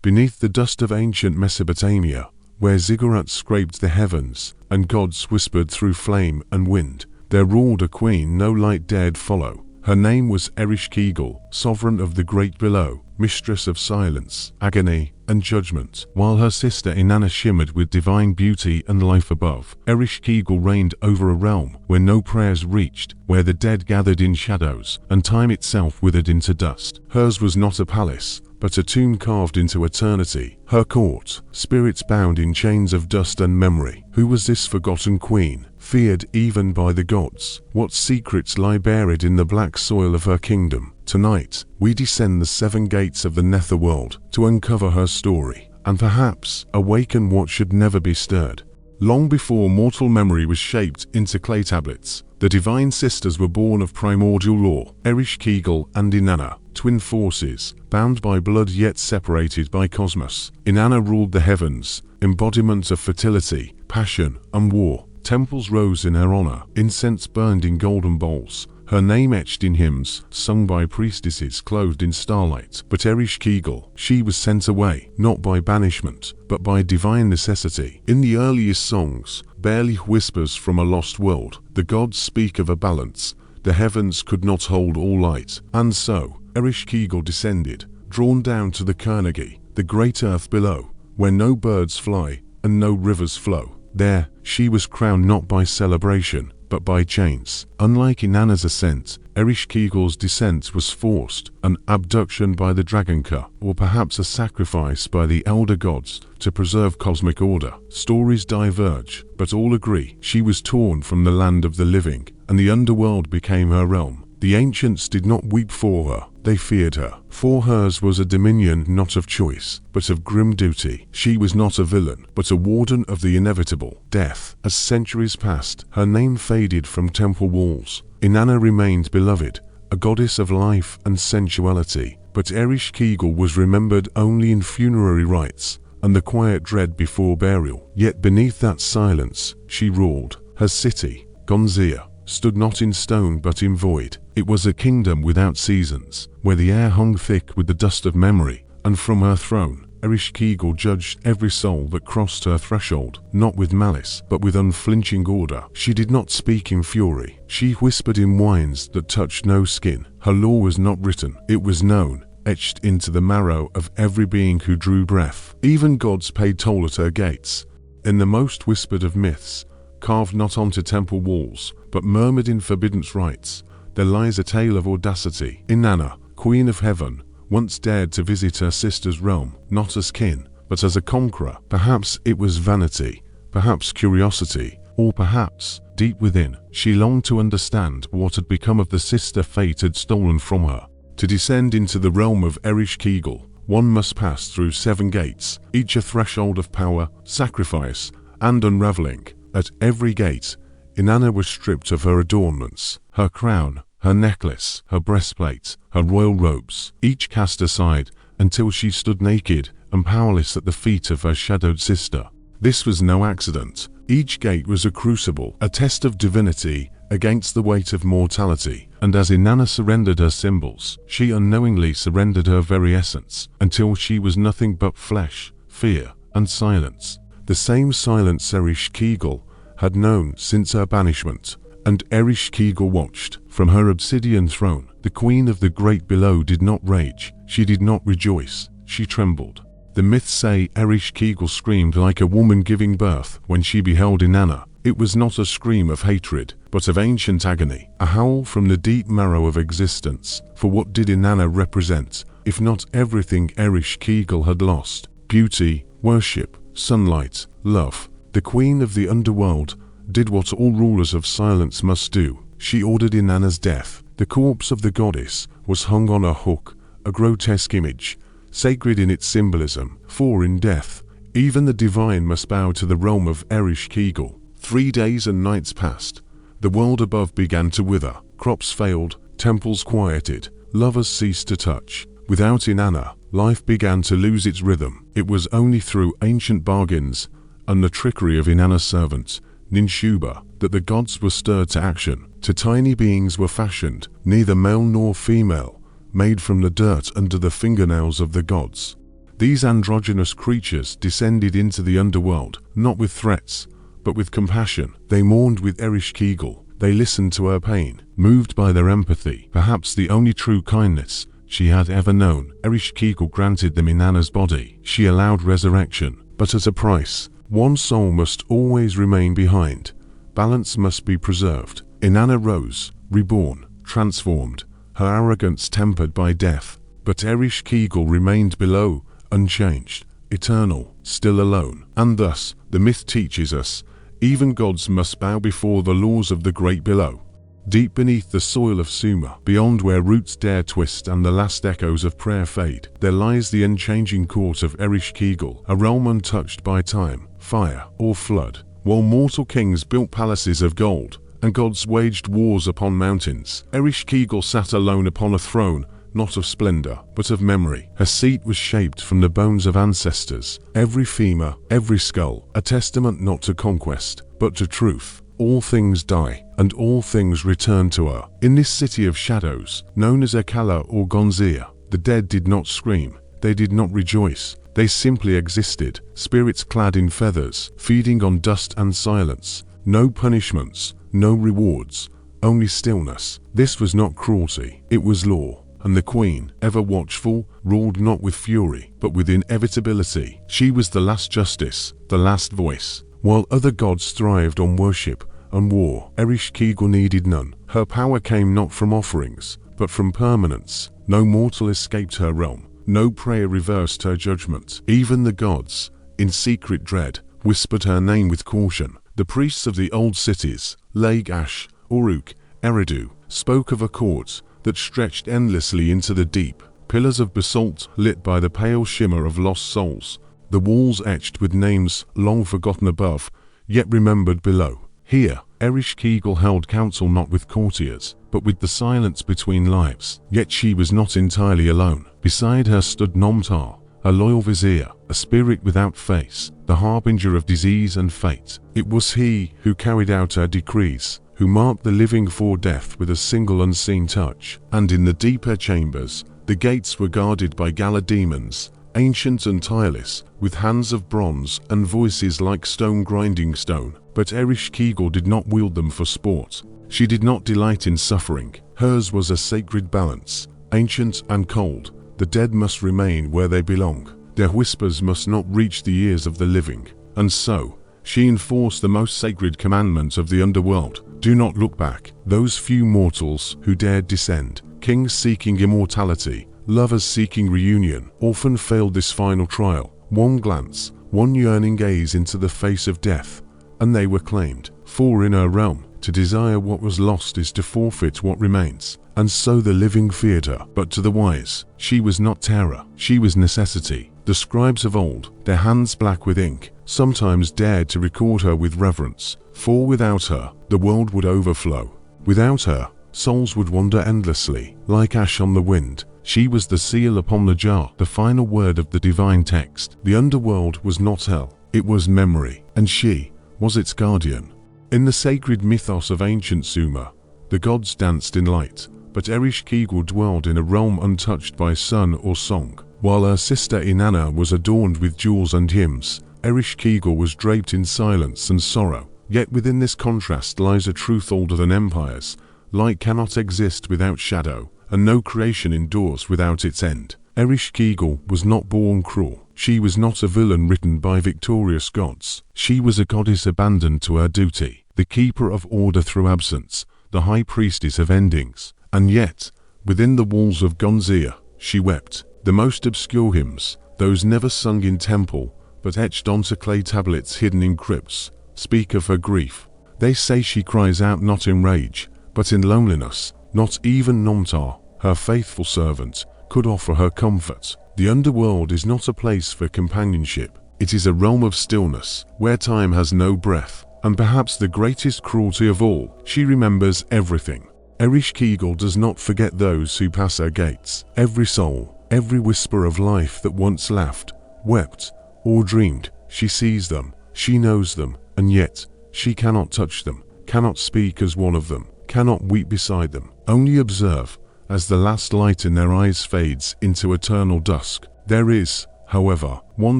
Beneath the dust of ancient Mesopotamia, where ziggurats scraped the heavens, and gods whispered through flame and wind, there ruled a queen no light dared follow. Her name was Ereshkigal, sovereign of the great below, mistress of silence, agony, and judgment. While her sister Inanna shimmered with divine beauty and life above, Ereshkigal reigned over a realm where no prayers reached, where the dead gathered in shadows, and time itself withered into dust. Hers was not a palace, but a tomb carved into eternity. Her court, spirits bound in chains of dust and memory. Who was this forgotten queen, feared even by the gods? What secrets lie buried in the black soil of her kingdom? Tonight, we descend the 7 gates of the netherworld to uncover her story, and perhaps awaken what should never be stirred. Long before mortal memory was shaped into clay tablets, the divine sisters were born of primordial law. Ereshkigal and Inanna, twin forces, bound by blood yet separated by cosmos. Inanna ruled the heavens, embodiment of fertility, passion, and war. Temples rose in her honor, incense burned in golden bowls, her name etched in hymns, sung by priestesses clothed in starlight. But Ereshkigal, she was sent away, not by banishment, but by divine necessity. In the earliest songs, barely whispers from a lost world, the gods speak of a balance. The heavens could not hold all light, and so, Ereshkigal descended, drawn down to the Carnegie, the great earth below, where no birds fly, and no rivers flow. There, she was crowned not by celebration, but by chains. Unlike Inanna's ascent, Ereshkigal's descent was forced, an abduction by the Dragonka, or perhaps a sacrifice by the elder gods to preserve cosmic order. Stories diverge, but all agree she was torn from the land of the living, and the underworld became her realm. The ancients did not weep for her, they feared her, for hers was a dominion not of choice, but of grim duty. She was not a villain, but a warden of the inevitable, death. As centuries passed, her name faded from temple walls. Inanna remained beloved, a goddess of life and sensuality, but Ereshkigal was remembered only in funerary rites, and the quiet dread before burial. Yet beneath that silence, she ruled. Her city, Ganzir, stood not in stone but in void. It was a kingdom without seasons, where the air hung thick with the dust of memory, and from her throne, Ereshkigal judged every soul that crossed her threshold, not with malice, but with unflinching order. She did not speak in fury. She whispered in whines that touched no skin. Her law was not written, it was known, etched into the marrow of every being who drew breath. Even gods paid toll at her gates. In the most whispered of myths, carved not onto temple walls, but murmured in forbidden rites, there lies a tale of audacity. Inanna, queen of heaven, once dared to visit her sister's realm, not as kin, but as a conqueror. Perhaps it was vanity, perhaps curiosity, or perhaps, deep within, she longed to understand what had become of the sister fate had stolen from her. To descend into the realm of Ereshkigal, one must pass through 7 gates, each a threshold of power, sacrifice, and unraveling. At every gate, Inanna was stripped of her adornments, her crown, her necklace, her breastplate, her royal robes, each cast aside until she stood naked and powerless at the feet of her shadowed sister. This was no accident. Each gate was a crucible, a test of divinity against the weight of mortality, and as Inanna surrendered her symbols, she unknowingly surrendered her very essence, until she was nothing but flesh, fear, and silence. The same silence Ereshkigal had known since her banishment, and Ereshkigal watched from her obsidian throne. The queen of the great below did not rage, she did not rejoice, she trembled. The myths say Ereshkigal screamed like a woman giving birth when she beheld Inanna. It was not a scream of hatred, but of ancient agony, a howl from the deep marrow of existence. For what did Inanna represent, if not everything Ereshkigal had lost? Beauty, worship, sunlight, love. The queen of the underworld did what all rulers of silence must do. She ordered Inanna's death. The corpse of the goddess was hung on a hook, a grotesque image, sacred in its symbolism, for in death, even the divine must bow to the realm of Ereshkigal. 3 days and nights passed. The world above began to wither, crops failed, temples quieted, lovers ceased to touch. Without Inanna, life began to lose its rhythm. It was only through ancient bargains and the trickery of Inanna's servant, Ninshuba, that the gods were stirred to action. To tiny beings were fashioned, neither male nor female, made from the dirt under the fingernails of the gods. These androgynous creatures descended into the underworld, not with threats, but with compassion. They mourned with Ereshkigal. They listened to her pain, moved by their empathy, perhaps the only true kindness she had ever known. Ereshkigal granted them Inanna's body. She allowed resurrection, but at a price. One soul must always remain behind. Balance must be preserved. Inanna rose, reborn, transformed, her arrogance tempered by death. But Ereshkigal remained below, unchanged, eternal, still alone. And thus, the myth teaches us, even gods must bow before the laws of the great below. Deep beneath the soil of Sumer, beyond where roots dare twist and the last echoes of prayer fade, there lies the unchanging court of Ereshkigal, a realm untouched by time, fire, or flood. While mortal kings built palaces of gold, and gods waged wars upon mountains, Ereshkigal sat alone upon a throne, not of splendor, but of memory. Her seat was shaped from the bones of ancestors, every femur, every skull, a testament not to conquest, but to truth. All things die, and all things return to her. In this city of shadows, known as Ereshkigal or Ganzir, the dead did not scream, they did not rejoice, they simply existed, spirits clad in feathers, feeding on dust and silence. No punishments, no rewards, only stillness. This was not cruelty, it was law. And the queen, ever watchful, ruled not with fury, but with inevitability. She was the last justice, the last voice. While other gods thrived on worship and war, Ereshkigal needed none. Her power came not from offerings, but from permanence. No mortal escaped her realm. No prayer reversed her judgment. Even the gods, in secret dread, whispered her name with caution. The priests of the old cities, Lagash, Uruk, Eridu, spoke of a court that stretched endlessly into the deep, pillars of basalt lit by the pale shimmer of lost souls, the walls etched with names long forgotten above, yet remembered below. Here, Ereshkigal held counsel not with courtiers, but with the silence between lives. Yet she was not entirely alone. Beside her stood Nomtar, a loyal vizier, a spirit without face, the harbinger of disease and fate. It was he who carried out her decrees, who marked the living for death with a single unseen touch. And in the deeper chambers, the gates were guarded by gala demons, ancient and tireless, with hands of bronze and voices like stone grinding stone. But Ereshkigal did not wield them for sport. She did not delight in suffering. Hers was a sacred balance, ancient and cold. The dead must remain where they belong. Their whispers must not reach the ears of the living. And so, she enforced the most sacred commandment of the underworld. Do not look back. Those few mortals who dared descend, kings seeking immortality, lovers seeking reunion, often failed this final trial. One glance, one yearning gaze into the face of death, and they were claimed. For in her realm, to desire what was lost is to forfeit what remains. And so the living feared her. But to the wise, she was not terror, she was necessity. The scribes of old, their hands black with ink, sometimes dared to record her with reverence. For without her, the world would overflow. Without her, souls would wander endlessly, like ash on the wind. She was the seal upon the jar, the final word of the divine text. The underworld was not hell, it was memory, and she was its guardian. In the sacred mythos of ancient Sumer, the gods danced in light, but Ereshkigal dwelled in a realm untouched by sun or song. While her sister Inanna was adorned with jewels and hymns, Ereshkigal was draped in silence and sorrow. Yet within this contrast lies a truth older than empires. Light cannot exist without shadow, and no creation endures without its end. Ereshkigal was not born cruel. She was not a villain written by victorious gods. She was a goddess abandoned to her duty, the keeper of order through absence, the high priestess of endings. And yet, within the walls of Ganzir, she wept. The most obscure hymns, those never sung in temple, but etched onto clay tablets hidden in crypts, speak of her grief. They say she cries out not in rage, but in loneliness. Not even Nomtar, her faithful servant, could offer her comfort. The underworld is not a place for companionship. It is a realm of stillness, where time has no breath. And perhaps the greatest cruelty of all, she remembers everything. Ereshkigal does not forget those who pass her gates. Every soul, every whisper of life that once laughed, wept, or dreamed, she sees them, she knows them, and yet, she cannot touch them, cannot speak as one of them, cannot weep beside them, only observe, as the last light in their eyes fades into eternal dusk. There is, However, one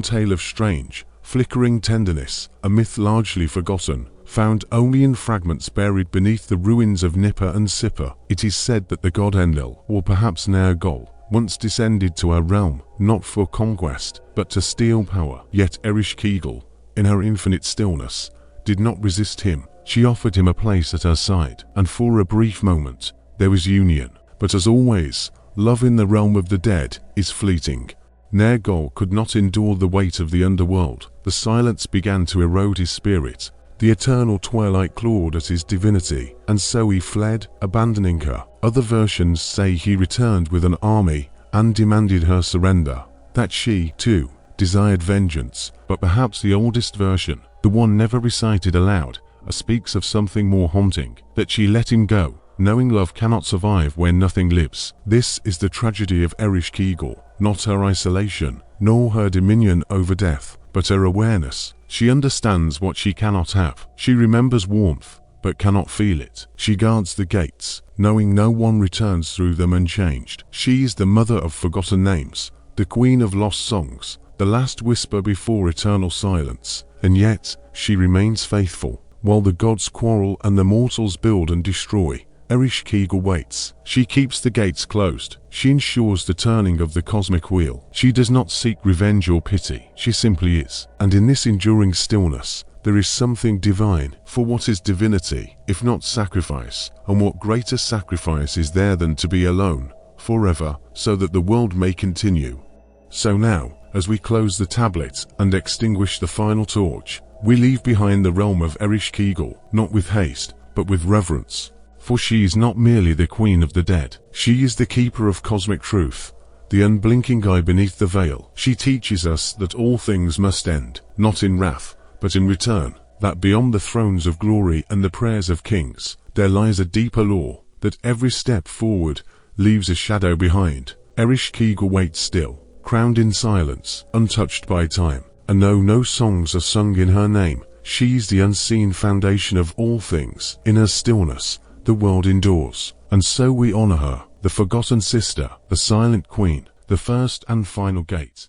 tale of strange, flickering tenderness, a myth largely forgotten, found only in fragments buried beneath the ruins of Nipper and Sipper. It is said that the god Enlil, or perhaps Nergal, once descended to her realm, not for conquest, but to steal power. Yet Ereshkigal, in her infinite stillness, did not resist him. She offered him a place at her side, and for a brief moment, there was union. But as always, love in the realm of the dead is fleeting. Nergal could not endure the weight of the underworld. The silence began to erode his spirit. The eternal twilight clawed at his divinity, and so he fled, abandoning her. Other versions say he returned with an army and demanded her surrender, that she, too, desired vengeance. But perhaps the oldest version, the one never recited aloud, speaks of something more haunting, that she let him go, knowing love cannot survive where nothing lives. This is the tragedy of Ereshkigal, not her isolation, nor her dominion over death, but her awareness. She understands what she cannot have. She remembers warmth, but cannot feel it. She guards the gates, knowing no one returns through them unchanged. She is the mother of forgotten names, the queen of lost songs, the last whisper before eternal silence. And yet, she remains faithful. While the gods quarrel and the mortals build and destroy, Ereshkigal waits. She keeps the gates closed. She ensures the turning of the cosmic wheel. She does not seek revenge or pity. She simply is. And in this enduring stillness, there is something divine. For what is divinity, if not sacrifice? And what greater sacrifice is there than to be alone, forever, so that the world may continue? So now, as we close the tablet and extinguish the final torch, we leave behind the realm of Ereshkigal, not with haste, but with reverence. For she is not merely the queen of the dead. She is the keeper of cosmic truth, the unblinking eye beneath the veil. She teaches us that all things must end, not in wrath, but in return, that beyond the thrones of glory and the prayers of kings, there lies a deeper law, that every step forward leaves a shadow behind. Ereshkigal waits still, crowned in silence, untouched by time. And though no songs are sung in her name, she is the unseen foundation of all things. In her stillness, the world endures, and so we honor her, the forgotten sister, the silent queen, the first and final gate.